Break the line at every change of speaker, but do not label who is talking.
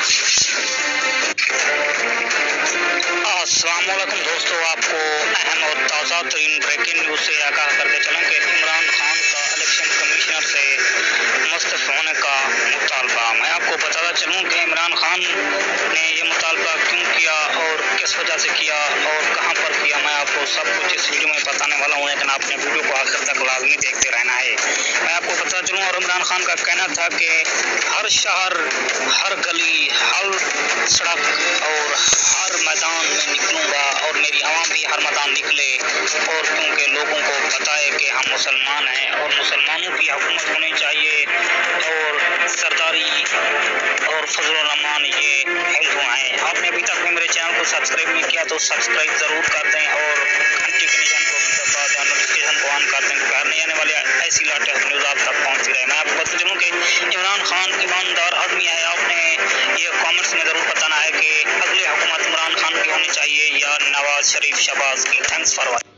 अस्सलाम वालेकुम दोस्तों, आपको अहम और ताज़ा तरीन ब्रेकिंग न्यूज़ से आगाह करते चलें कि इमरान खान का इलेक्शन कमिश्नर से मुस्तफ़ा होने का मुतालबा। मैं आपको बताता चलूँ कि इमरान खान ने ये मुतालबा क्यों किया और किस वजह से किया और कहाँ पर किया, मैं आपको सब कुछ इस वीडियो में बताने वाला हूँ, लेकिन आपने वीडियो को आखिर तक लाजमी देखते रहना है। मैं आपको बताता चलूँ, और इमरान खान का कहना था कि हर शहर, हर गली, हर सड़क और हर मैदान में निकलूंगा और मेरी आवाम भी हर मैदान निकले, और क्योंकि लोगों को बताए कि हम मुसलमान हैं और मुसलमानों की हुकूमत होनी चाहिए, और सरदारी और फजल रहमान ये हिंदू हैं। आपने अभी तक भी मेरे चैनल को सब्सक्राइब नहीं किया तो सब्सक्राइब ज़रूर कर दें और घंटी के निशान को भी दबा दें, नोटिफिकेशन को ऑन कर दें, घर नहीं आने वाले ऐसी लेटेस्ट न्यूज़ आप तक पहुँचती रहे। मैं आपको बता चलूँ कि इमरान खान ईमानदार आदमी है। आपने ये कमेंट्स में ज़रूर बताना है कि अगली हुकूमत इमरान खान की होनी चाहिए या नवाज शरीफ शहबाज की। Thanks for watching.